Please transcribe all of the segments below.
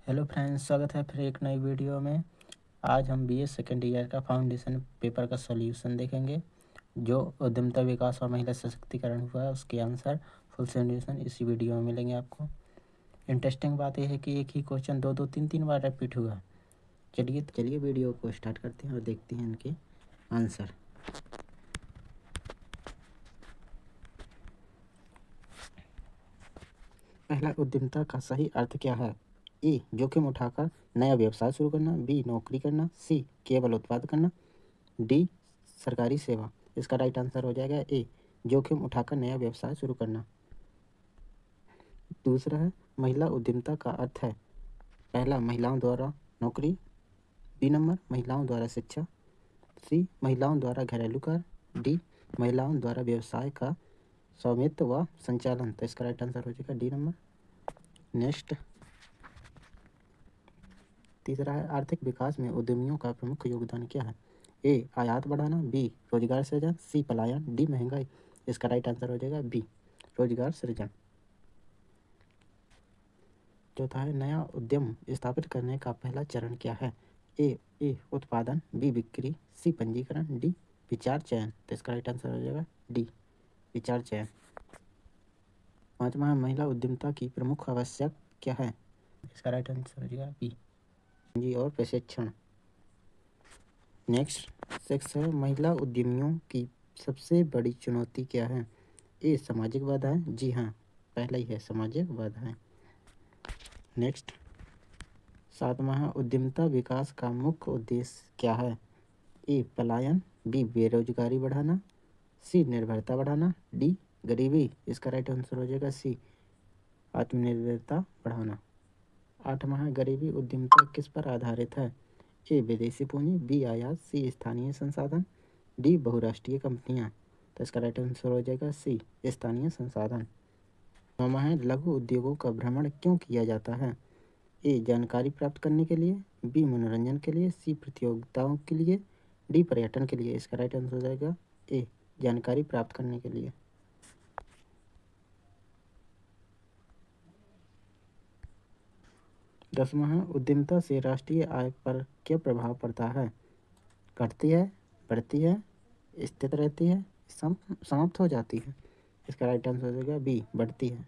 Hello friends, स्वागत है फिर एक नई वीडियो में। आज हम बीए सेकेंड ईयर का फाउंडेशन पेपर का सॉल्यूशन देखेंगे। जो उद्यमता विकास और महिला सशक्तिकरण हुआ है उसके आंसर फुल सॉल्यूशन इसी वीडियो में मिलेंगे आपको। इंटरेस्टिंग बात यह है कि एक ही क्वेश्चन दो दो तीन तीन बार रिपीट हुआ। चलिए वीडियो को स्टार्ट करते हैं और देखते हैं इनके आंसर। पहला, उद्यमिता का सही अर्थ क्या है? ए, जोखिम उठाकर नया व्यवसाय शुरू करना। बी, नौकरी करना। सी, केवल उत्पाद करना। डी, सरकारी सेवा। इसका राइट आंसर हो जाएगा ए, जोखिम उठाकर नया व्यवसाय शुरू करना। दूसरा है, महिला उद्यमिता का अर्थ है पहला, महिलाओं द्वारा नौकरी। बी नंबर, महिलाओं द्वारा शिक्षा। सी, महिलाओं द्वारा घरेलू कार्य। डी, महिलाओं द्वारा व्यवसाय का स्वामित्व व संचालन। तो इसका राइट आंसर हो जाएगा डी नंबर। नेक्स्ट, तीसरा है, आर्थिक विकास में उद्यमियों का प्रमुख योगदान क्या है? ए, आयात बढ़ाना। बी, रोजगार सृजन। सी, पलायन। डी, महंगाई। इसका राइट आंसर हो जाएगा बी, रोजगार सृजन। चौथा है, नया उद्यम स्थापित करने का पहला चरण क्या है? ए उत्पादन। बी, बिक्री। सी, पंजीकरण। डी, विचार चयन। तो इसका राइट आंसर हो जाएगा डी, विचार चयन। पांचवा है, महिला उद्यमिता की प्रमुख आवश्यक क्या है? इसका राइट आंसर हो जाएगा बी, पूंजी और प्रशिक्षण। नेक्स्ट, सिक्स है, महिला उद्यमियों की सबसे बड़ी चुनौती क्या है? ए, सामाजिक बाधाएं। जी हाँ, पहला ही है सामाजिक बाधाएं। नेक्स्ट, सातवां है, उद्यमिता विकास का मुख्य उद्देश्य क्या है? ए, पलायन। बी, बेरोजगारी बढ़ाना। सी, निर्भरता बढ़ाना। डी, गरीबी। इसका राइट आंसर हो जाएगा सी, आत्मनिर्भरता बढ़ाना। आठवां है, गरीबी उद्यमिता किस पर आधारित है? ए, विदेशी पूंजी। बी, आयात। सी, स्थानीय संसाधन। डी, बहुराष्ट्रीय कंपनियां। तो इसका राइट आंसर हो जाएगा सी, स्थानीय संसाधन। नौवां है, लघु उद्योगों का भ्रमण क्यों किया जाता है? ए, जानकारी प्राप्त करने के लिए। बी, मनोरंजन के लिए। सी, प्रतियोगिताओं के लिए। डी, पर्यटन के लिए। इसका राइट आंसर हो जाएगा ए, जानकारी प्राप्त करने के लिए। 10वां है, उद्यमिता से राष्ट्रीय आय पर क्या प्रभाव पड़ता है? घटती है, बढ़ती है, स्थिर रहती है, समाप्त हो जाती है। इसका राइट आंसर हो जाएगा बी, बढ़ती है।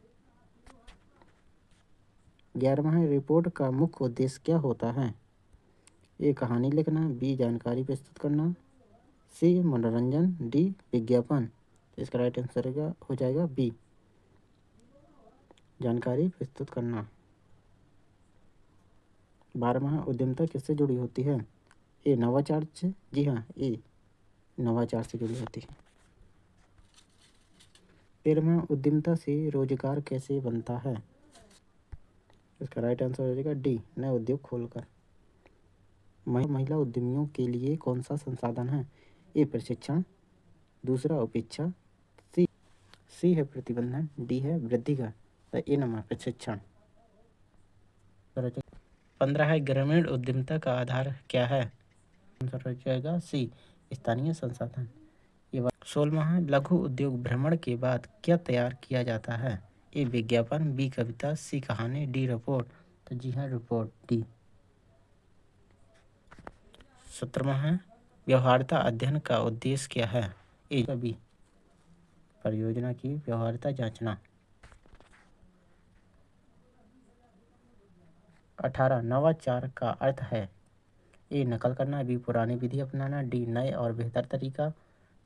11वां है, रिपोर्ट का मुख्य उद्देश्य क्या होता है? ए, कहानी लिखना। बी, जानकारी प्रस्तुत करना। सी, मनोरंजन। डी, विज्ञापन। इसका राइट आंसर हो जाएगा बी, जानकारी प्रस्तुत करना। 12वां, उद्यमिता किससे जुड़ी होती है? ए, नवाचार से। जी हाँ, ए, नवाचार से जुड़ी होती है। 13वां, उद्यमिता से रोजगार कैसे बनता है? इसका राइट आंसर हो जाएगा डी, नए उद्योग खोलकर। महिला उद्यमियों के लिए कौन सा संसाधन है? ए, प्रशिक्षण। दूसरा, उपेक्षा। सी है प्रतिबंधन। डी है वृद्धि का। तो ए नंबर, प्रशिक्षण। 15 है, ग्रामीण उद्यमिता का आधार क्या है? आंसर हो जाएगा सी, स्थानीय संसाधन। 16वां है, लघु उद्योग भ्रमण के बाद क्या तैयार किया जाता है? ए, विज्ञापन। बी, कविता। सी, कहानी। D, report. तो जी हाँ, रिपोर्ट, डी। 17वां है, व्यवहार्यता अध्ययन का उद्देश्य क्या है? ए, बी, परियोजना की व्यवहार्यता जांचना। 18, नवाचार का अर्थ है? ए, नकल करना। बी, पुरानी विधि अपनाना। डी, नए और बेहतर तरीका।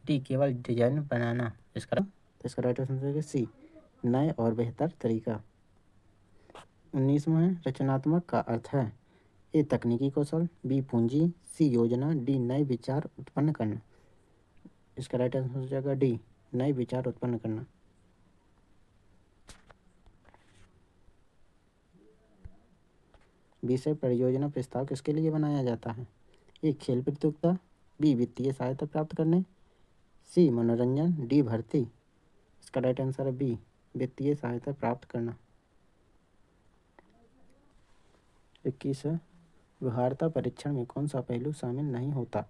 डी, केवल डिजाइन बनाना। इसका राइट आंसर है सी, नए और बेहतर तरीका। 19वां है, रचनात्मक का अर्थ है? ए, तकनीकी कौशल। बी, पूंजी। सी, योजना। डी, नए विचार उत्पन्न करना। इसका राइट आंसर हो जाएगा डी, नए विचार उत्पन्न करना। विषय परियोजना प्रस्ताव किसके लिए बनाया जाता है? ए, खेल प्रतियोगिता। बी, वित्तीय सहायता प्राप्त करने। सी, मनोरंजन। डी, भर्ती। इसका राइट आंसर है बी, वित्तीय सहायता प्राप्त करना। 21 है, व्यवहार्यता परीक्षण में कौन सा पहलू शामिल नहीं होता?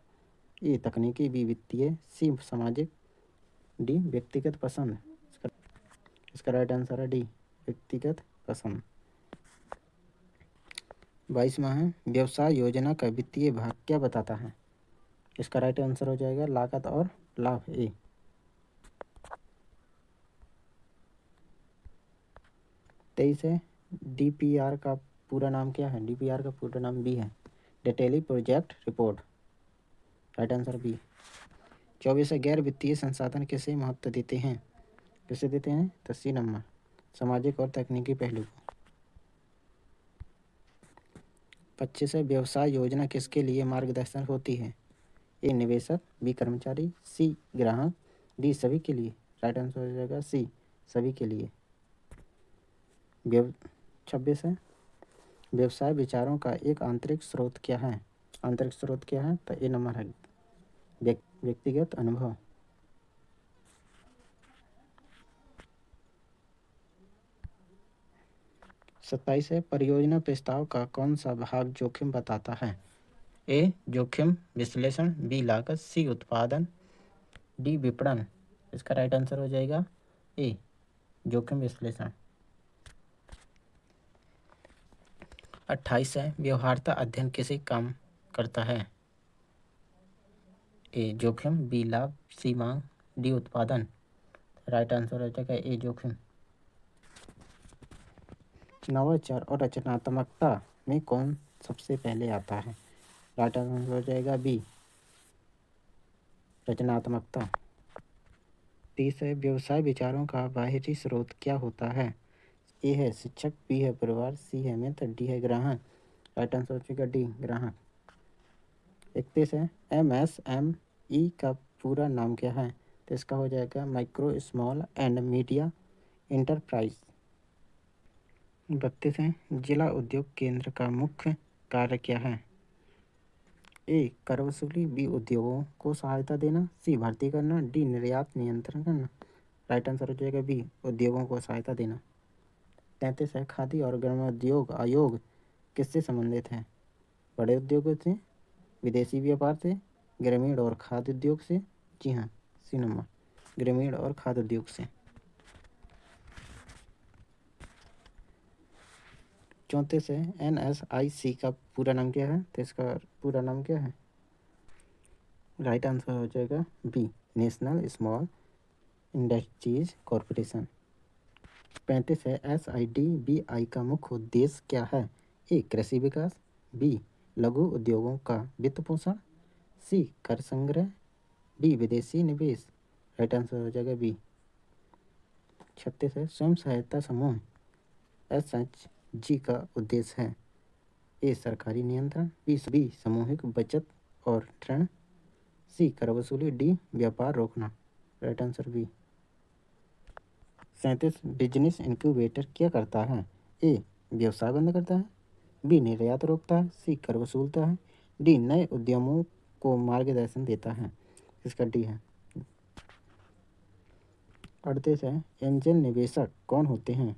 ए, तकनीकी। बी, वित्तीय। सी, सामाजिक। डी, व्यक्तिगत पसंद। इसका राइट आंसर है डी, व्यक्तिगत पसंद। 22वां है, व्यवसाय योजना का वित्तीय भाग क्या बताता है? इसका राइट आंसर हो जाएगा लागत और लाभ ए। 23 है, डीपीआर का पूरा नाम क्या है? डीपीआर का पूरा नाम बी है, detailed project report, right answer B. 24 है, गैर वित्तीय संसाधन किसे महत्व देते हैं? किसे देते हैं? तो सी नंबर, सामाजिक और तकनीकी पहलू को। 25 है, व्यवसाय योजना किसके लिए मार्गदर्शन होती है? ए निवेशक, बी कर्मचारी, सी ग्राहक, डी सभी के लिए, राइट आंसर हो जाएगा सी सभी के लिए। 26 है, व्यवसाय विचारों का एक आंतरिक स्रोत क्या है? आंतरिक स्रोत क्या है? तो ए नंबर है, व्यक्तिगत अनुभव। 27 है, परियोजना प्रस्ताव का कौन सा भाग जोखिम बताता है? ए जोखिम विश्लेषण, बी लागत, सी उत्पादन, डी विपणन। इसका राइट आंसर हो जाएगा ए जोखिम विश्लेषण। 28 है, व्यवहार्यता अध्ययन किसे काम करता है? ए जोखिम, बी लाभ, सी मांग, डी उत्पादन। राइट आंसर हो जाएगा ए जोखिम। नवाचार और रचनात्मकता में कौन सबसे पहले आता है? राइट आंसर हो जाएगा बी रचनात्मकता। 30 है, व्यवसाय विचारों का बाहरी स्रोत क्या होता है? ए है शिक्षक, बी है परिवार, सी है मित्र, डी है ग्राहक। राइट आंसर हो जाएगा डी ग्राहक। 31 है, MSME का पूरा नाम क्या है? तो इसका हो जाएगा micro small and media enterprise. 32 है, जिला उद्योग केंद्र का मुख्य कार्य क्या है? ए कर वसूली, बी उद्योगों को सहायता देना, सी भर्ती करना, डी निर्यात नियंत्रण करना। राइट आंसर हो जाएगा बी उद्योगों को सहायता देना। 33 है, खादी और ग्रामोद्योग आयोग किससे संबंधित है? बड़े उद्योगों से, विदेशी व्यापार से, ग्रामीण और खाद्य उद्योग से। जी हाँ, सी नंबर, ग्रामीण और खाद्य उद्योग से। 34 है, NSIC का पूरा नाम क्या है? तो इसका पूरा नाम क्या है? राइट आंसर हो जाएगा B national small industries corporation. 35 है, SIDBI का मुख्य उद्देश्य क्या है? ए कृषि विकास, बी लघु उद्योगों का वित्त पोषण, सी कर संग्रह, डी विदेशी निवेश। राइट आंसर हो जाएगा बी। 36 है, स्वयं सहायता समूह SHG का उद्देश्य है? ए सरकारी नियंत्रण, बी सामूहिक बचत और ऋण, सी कर वसूली, डी व्यापार रोकना। Right answer B. 37 business incubator क्या करता है? ए व्यवसाय बंद करता है, बी निर्यात रोकता है, सी कर वसूलता है, डी नए उद्यमों को मार्गदर्शन देता है। इसका डी है। 38 है, एंजल निवेशक कौन होते हैं?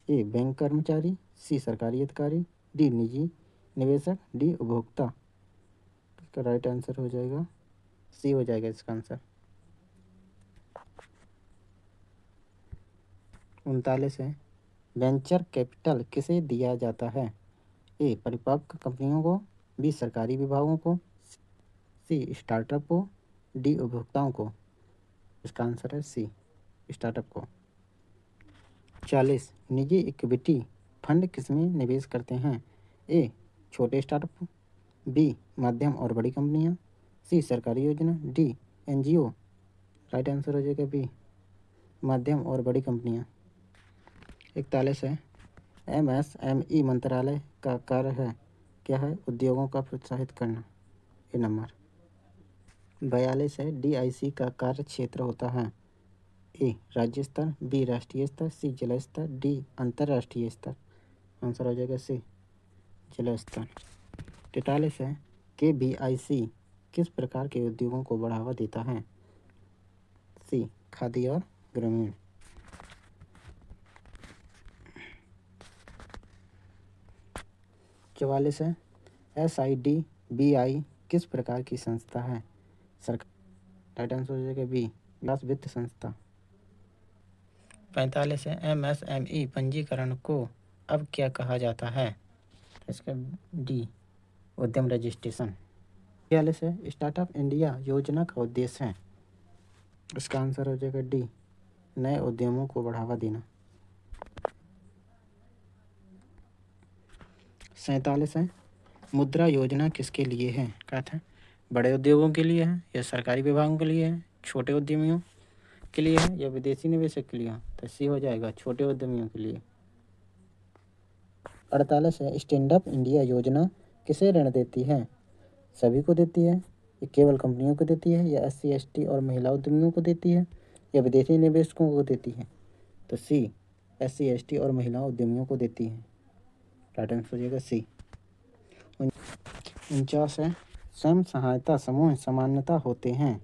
ए बैंक कर्मचारी, सी सरकारी अधिकारी, डी निजी निवेशक, डी उपभोक्ता। इसका राइट आंसर हो जाएगा सी हो जाएगा इसका आंसर। 39 है, वेंचर कैपिटल किसे दिया जाता है? ए परिपक्व कंपनियों को, बी सरकारी विभागों को, सी स्टार्टअप को, डी उपभोक्ताओं को। इसका आंसर है सी स्टार्टअप को। 40 निजी इक्विटी फंड किसमें निवेश करते हैं? ए छोटे स्टार्टअप, बी मध्यम और बड़ी कंपनियां, सी सरकारी योजना, डी NGO। राइट आंसर हो जाएगा बी मध्यम और बड़ी कंपनियां। 41 है, MSME मंत्रालय का कार्य है क्या है? उद्योगों का प्रोत्साहित करना। ए नंबर। 42 है, DIC का कार्य क्षेत्र होता है? ए राज्य स्तर, बी राष्ट्रीय स्तर, सी जिला स्तर, डी अंतर्राष्ट्रीय स्तर। आंसर हो जाएगा सी जिला स्तर। 43 है, KVIC किस प्रकार के उद्योगों को बढ़ावा देता है? सी खादी और ग्रामीण। 44 है, SIDBI किस प्रकार की संस्था है? सरकार। राइट आंसर हो जाएगा बी विकास वित्त संस्था। 45 है, MSME पंजीकरण को अब क्या कहा जाता है? इसका डी उद्यम रजिस्ट्रेशन। 46 है स्टार्टअप इंडिया योजना का उद्देश्य है। इसका आंसर हो जाएगा डी नए उद्यमों को बढ़ावा देना। 47 है मुद्रा योजना किसके लिए है? क्या था? बड़े उद्योगों के लिए है या सरकारी विभागों के लिए है, छोटे उद्यमियों के लिए है या विदेशी निवेशक के लिए है? तो सी हो जाएगा छोटे उद्यमियों के लिए। 48 है स्टैंड अप इंडिया योजना किसे ऋण देती है? सभी को देती है या केवल कंपनियों को देती है या SC ST और महिला उद्यमियों को देती है या विदेशी निवेशकों को देती है? तो सी SC ST और महिला उद्यमियों को देती है। राइट आंसर हो जाएगा सी। 49 है स्वयं सहायता समूह सामान्यता होते हैं।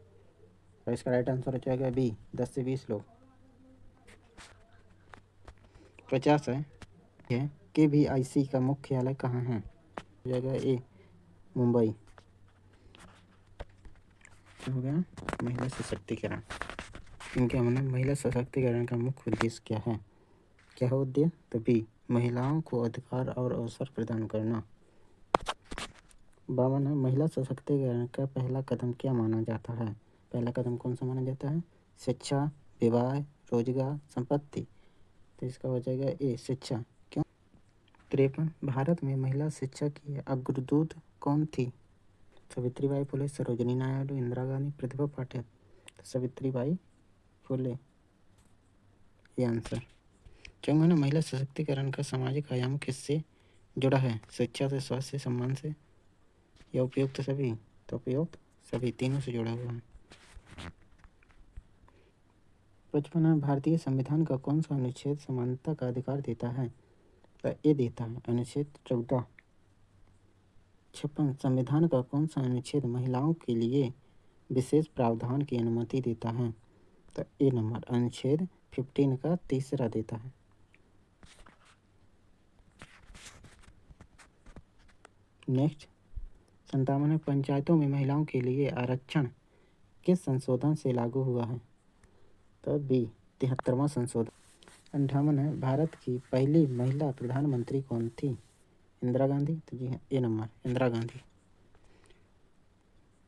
तो इसका राइट आंसर हो जाएगा बी 10 से 20 लोग। 50 है KVIC का मुख्यालय कहाँ है? हो जाएगा ए मुंबई। हो गया महिला सशक्तिकरण। इनका मतलब महिला सशक्तिकरण का मुख्य उद्देश्य क्या है? क्या है उद्देश्य? तो बी महिलाओं को अधिकार और अवसर प्रदान करना। 52 है महिला सशक्तिकरण का पहला कदम क्या माना जाता है? पहला कदम कौन सा माना जाता है? शिक्षा, विवाह, रोजगार, संपत्ति। तो इसका हो जाएगा ए शिक्षा। क्यों? 53 भारत में महिला शिक्षा की अग्रदूत कौन थी? सावित्रीबाई फुले, सरोजिनी नायडू, इंदिरा गांधी, प्रतिभा पाटिल। तो सावित्रीबाई फुले ये आंसर। क्यों ना महिला सशक्तिकरण का सामाजिक आयाम किससे जुड़ा है? शिक्षा से, स्वास्थ्य से, सम्मान से या उपयुक्त सभी? तो उपयुक्त सभी तीनों से जुड़ा हुआ है। 55 भारतीय संविधान का कौन सा अनुच्छेद समानता का अधिकार देता है? तो ये देता है अनुच्छेद 14। 56 संविधान का कौन सा अनुच्छेद महिलाओं के लिए विशेष प्रावधान की अनुमति देता है? तो ए नंबर अनुच्छेद 15 का तीसरा देता है। नेक्स्ट 57 पंचायतों में महिलाओं के लिए आरक्षण किस संशोधन से लागू हुआ है? तो बी 73वां संशोधन। 58 है भारत की पहली महिला प्रधानमंत्री कौन थी? इंदिरा गांधी। तो जी हाँ ए नंबर इंदिरा गांधी।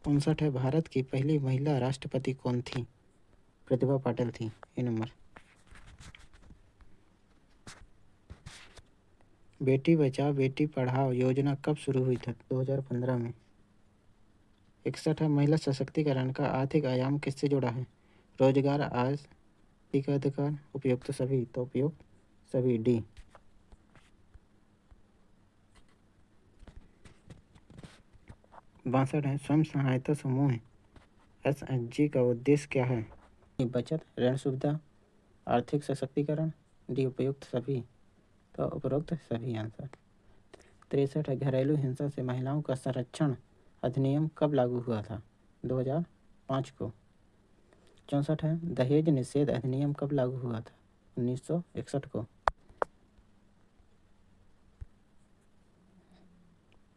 59 है भारत की पहली महिला राष्ट्रपति कौन थी? प्रतिभा पाटिल थी ए नंबर। बेटी बचाओ बेटी पढ़ाओ योजना कब शुरू हुई थी? 2015 में। 61 है महिला सशक्तिकरण का आर्थिक आयाम किससे जुड़ा है? रोजगार, आय का अधिकार, उपयुक्त सभी। तो उपयुक्त सभी डी। 62 है स्वयं सहायता समूह SHG का उद्देश्य क्या है? बचत, ऋण सुविधा, आर्थिक सशक्तिकरण, डी उपयुक्त सभी। तो उपरोक्त सभी आंसर। 63 है घरेलू हिंसा से महिलाओं का संरक्षण अधिनियम कब लागू हुआ था? 2005 को। 64 है दहेज निषेध अधिनियम कब लागू हुआ था? 1961 को।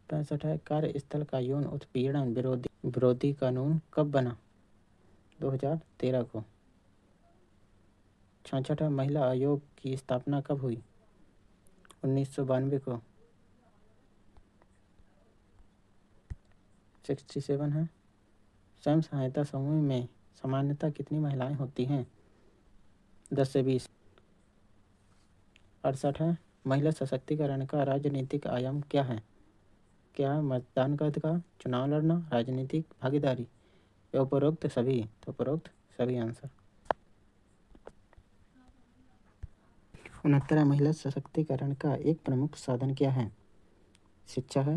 65 है कार्यस्थल का यौन उत्पीड़न विरोधी कानून कब बना? 2013 को। 66 है महिला आयोग की स्थापना कब हुई? 1992 को। 67 है स्वयं सहायता समूह में सामान्यतः कितनी महिलाएं होती हैं? 10 से 20। 68 है महिला सशक्तिकरण का राजनीतिक आयाम क्या है? क्या है मतदान का अधिकार, चुनाव लड़ना, राजनीतिक भागीदारी या उपरोक्त सभी? तो उपरोक्त सभी आंसर। 69 महिला सशक्तिकरण का एक प्रमुख साधन क्या है? शिक्षा है,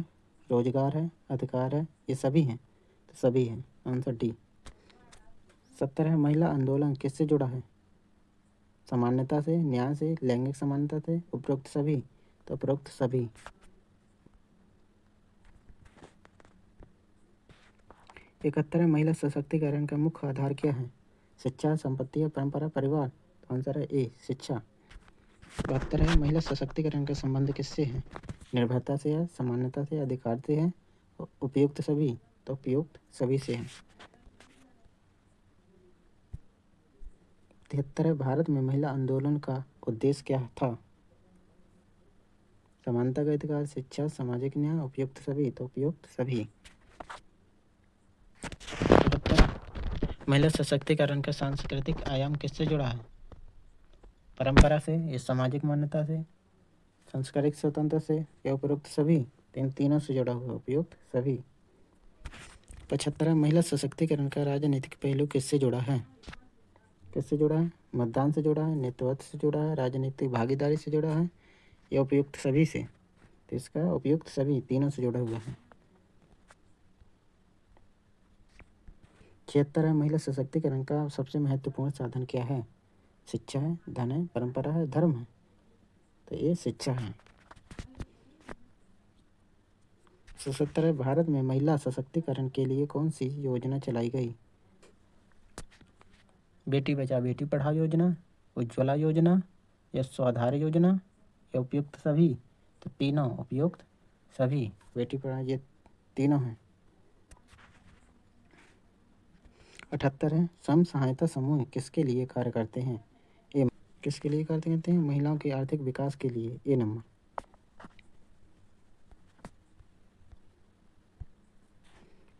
रोजगार है, अधिकार है, ये सभी हैं? तो सभी हैं आंसर डी। 70 है महिला आंदोलन किससे जुड़ा है? समानता से, न्याय से, लैंगिक समानता से, उपरोक्त सभी। तो उपरोक्त सभी। 71 है महिला सशक्तिकरण का मुख्य आधार क्या है? शिक्षा, संपत्ति या परंपरा, परिवार? तो आंसर है ए शिक्षा। 72 है महिला सशक्तिकरण का संबंध किससे है? निर्भरता से है, समानता से, अधिकार से है, उपयुक्त सभी। तो उपयुक्त सभी से है। 73 है भारत में महिला आंदोलन का उद्देश्य क्या था? समानता का अधिकार, शिक्षा, सामाजिक न्याय, उपयुक्त सभी, तो उपयुक्त सभी। 77 महिला सशक्तिकरण का सांस्कृतिक आयाम किससे जुड़ा है? परंपरा से, या सामाजिक मान्यता से, सांस्कृतिक स्वतंत्रता से, या उपयुक्त सभी? तीनों से जुड़ा हुआ, उपयुक्त सभी। 75 महिला सशक्तिकरण का राजनीतिक पहलू किससे जुड़ा है? किससे जुड़ा है? मतदान से जुड़ा है, नेतृत्व से जुड़ा है, राजनीतिक भागीदारी से जुड़ा है, या उपयुक्त सभी से? तो इसका उपयुक्त सभी, तीनों से जुड़ा हुआ है। 76 महिला सशक्तिकरण का सबसे महत्वपूर्ण साधन क्या है? शिक्षा है, धन है, परंपरा है, धर्म है? तो ये शिक्षा है। 77 भारत में महिला सशक्तिकरण के लिए कौन सी योजना चलाई गई? बेटी बचाओ बेटी पढ़ाओ योजना, उज्ज्वला योजना, या स्वाधार योजना, या उपयुक्त सभी? तो तीनों, उपयुक्त सभी। बेटी पढ़ाओ, ये तीनों हैं। 78 है स्वयं सहायता समूह किसके लिए कार्य करते हैं? ए किसके लिए कार्य करते हैं? महिलाओं के आर्थिक विकास के लिए। ए नंबर।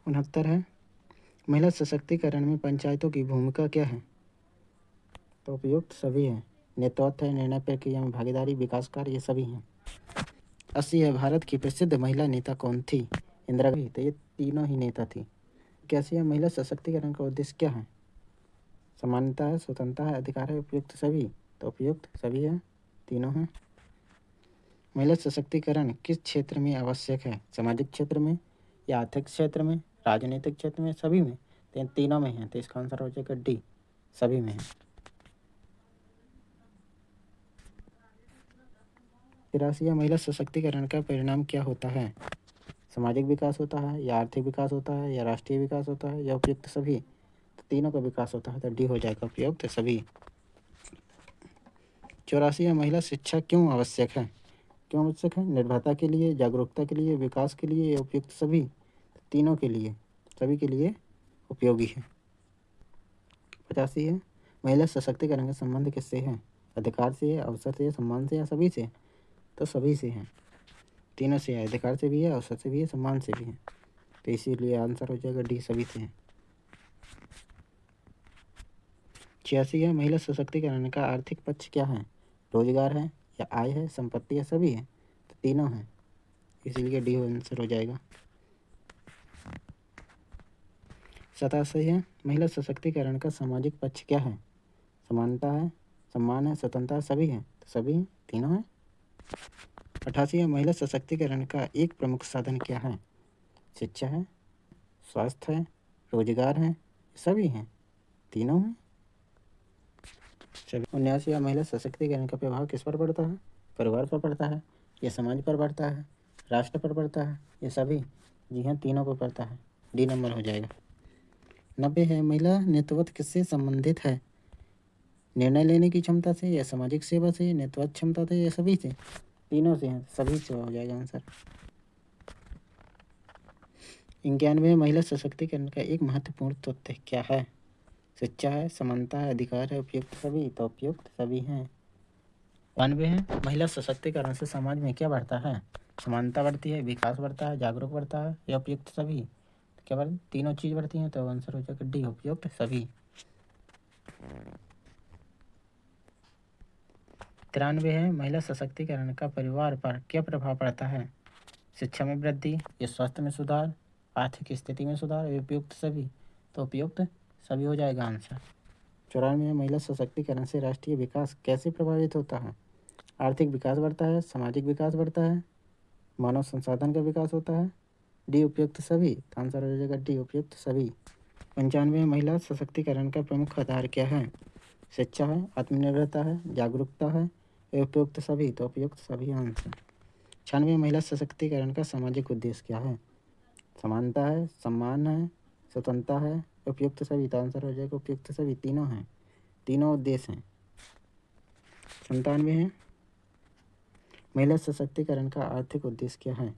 69 है महिला सशक्तिकरण में पंचायतों की भूमिका क्या है? तो उपयुक्त सभी है। नेतृत्व है, निर्णय प्रक्रिया में भागीदारी, विकास कार्य, ये सभी हैं। 80 है भारत की प्रसिद्ध महिला नेता कौन थी? इंदिरा गांधी। तो ये तीनों ही नेता थी। 81 है महिला सशक्तिकरण का उद्देश्य क्या है? समानता है, स्वतंत्रता है, अधिकार है, उपयुक्त सभी? तो उपयुक्त सभी है, तीनों हैं। महिला सशक्तिकरण किस क्षेत्र में आवश्यक है? सामाजिक क्षेत्र में, या आर्थिक क्षेत्र में, राजनीतिक क्षेत्र में, सभी में? तो तीनों में है, तो इसका आंसर हो जाएगा डी, सभी में है। 83 महिला सशक्तिकरण का परिणाम क्या होता है? सामाजिक विकास होता है, या आर्थिक विकास होता है, या राष्ट्रीय विकास होता है, या उपयुक्त सभी? तो तीनों का विकास होता है, तो डी हो जाएगा, उपयुक्त सभी। 84 महिला शिक्षा क्यों आवश्यक है? क्यों आवश्यक है? निर्भरता के लिए, जागरूकता के लिए, विकास के लिए, या उपयुक्त सभी? तीनों के लिए, सभी के लिए उपयोगी है। 85 है महिला सशक्तिकरण का संबंध किससे है? अधिकार से, अवसर से, सम्मान से, या सभी से? तो सभी से है, तीनों से है, अधिकार से भी है, अवसर से भी है, सम्मान से भी है, तो इसीलिए आंसर हो जाएगा डी, सभी से है। 86 है महिला सशक्तिकरण का आर्थिक पक्ष क्या है? रोजगार है, या आय है, संपत्ति है, सभी है? तो तीनों हैं, इसीलिए डी आंसर हो जाएगा। 87 है महिला सशक्तिकरण का सामाजिक पक्ष क्या है? समानता है, सम्मान है, स्वतंत्रता है, सभी है? तो सभी हैं, तीनों हैं। 88 है महिला सशक्तिकरण का एक प्रमुख साधन क्या है? शिक्षा है, स्वास्थ्य है, रोजगार है, सभी हैं, तीनों हैं, सभी। 79 महिला सशक्तिकरण का प्रभाव किस पर पड़ता है? परिवार पर पड़ता है, या समाज पर पड़ता है, राष्ट्र पर पड़ता है, ये सभी? जी हाँ, तीनों पर पड़ता है, डी नंबर हो जाएगा। 90 है महिला नेतृत्व किससे संबंधित है? निर्णय लेने की क्षमता से, या सामाजिक सेवा से, नेतृत्व क्षमता से, या सभी से? तीनों से हैं, सभी से हो जाएगा आंसर। 91 महिला सशक्तिकरण का एक महत्वपूर्ण तथ्य क्या है? शिक्षा है, समानता है, अधिकार है, उपयुक्त सभी? तो उपयुक्त सभी हैं। 92 है महिला सशक्तिकरण से समाज में क्या बढ़ता है? समानता बढ़ती है, विकास बढ़ता है, जागरूक बढ़ता है, या उपयुक्त सभी? तो क्या बढ़ती? तीनों चीज बढ़ती हैं, तो आंसर हो जाएगा डी, उपयुक्त सभी। 93 है महिला सशक्तिकरण का परिवार पर क्या प्रभाव पड़ता है? शिक्षा में वृद्धि, या स्वास्थ्य में सुधार, आर्थिक स्थिति में सुधार, या उपयुक्त सभी? तो उपयुक्त सभी हो जाएगा आंसर। 94 महिला सशक्तिकरण से राष्ट्रीय विकास कैसे प्रभावित होता है? आर्थिक विकास बढ़ता है, सामाजिक विकास बढ़ता है, मानव संसाधन का विकास होता है, डी उपयुक्त सभी? तो आंसर हो जाएगा डी, उपयुक्त सभी। 95 महिला सशक्तिकरण का प्रमुख आधार क्या है? शिक्षा है, आत्मनिर्भरता है, जागरूकता है, या उपयुक्त सभी? तो उपयुक्त सभी आंसर। 96 महिला सशक्तिकरण का सामाजिक उद्देश्य क्या है? समानता है, सम्मान है, स्वतंत्रता है, उपयुक्त सभी? तो आंसर हो जाएगा उपयुक्त सभी, तीनों हैं, तीनों उद्देश्य हैं। 97 है महिला सशक्तिकरण का आर्थिक उद्देश्य क्या है?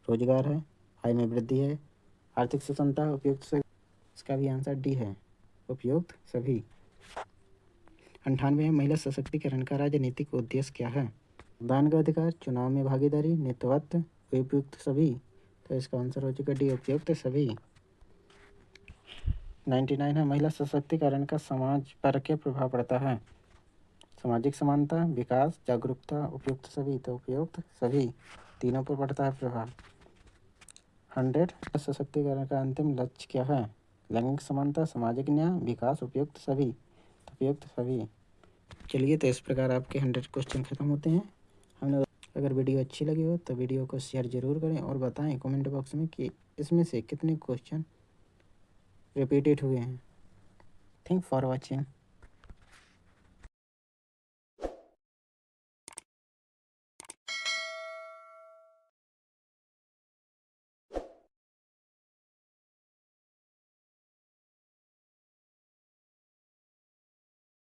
रोजगार है, आय में वृद्धि है, आर्थिक स्वतंत्रता है, उपयुक्त सभी? इसका भी आंसर डी है, उपयुक्त सभी। 98 महिला सशक्तिकरण का राजनीतिक उद्देश्य क्या है? दान का अधिकार, चुनाव में भागीदारी, नेतृत्व, उपयुक्त सभी। तो इसका आंसर हो चुका डी, उपयुक्त सभी। 99 है, महिला सशक्तिकरण का समाज पर क्या प्रभाव पड़ता है? सामाजिक समानता, विकास, जागरूकता, उपयुक्त सभी। तो उपयुक्त सभी, तीनों पर पड़ता है प्रभाव। 100 सशक्तिकरण का अंतिम लक्ष्य क्या है? लैंगिक समानता, सामाजिक न्याय, विकास, उपयुक्त सभी। तो उपयुक्त सभी। चलिए, तो इस प्रकार आपके 100 क्वेश्चन खत्म होते हैं। हमने अगर वीडियो अच्छी लगी हो तो वीडियो को शेयर ज़रूर करें और बताएं कमेंट बॉक्स में कि इसमें से कितने क्वेश्चन रिपीटेड हुए हैं। Thank for watching.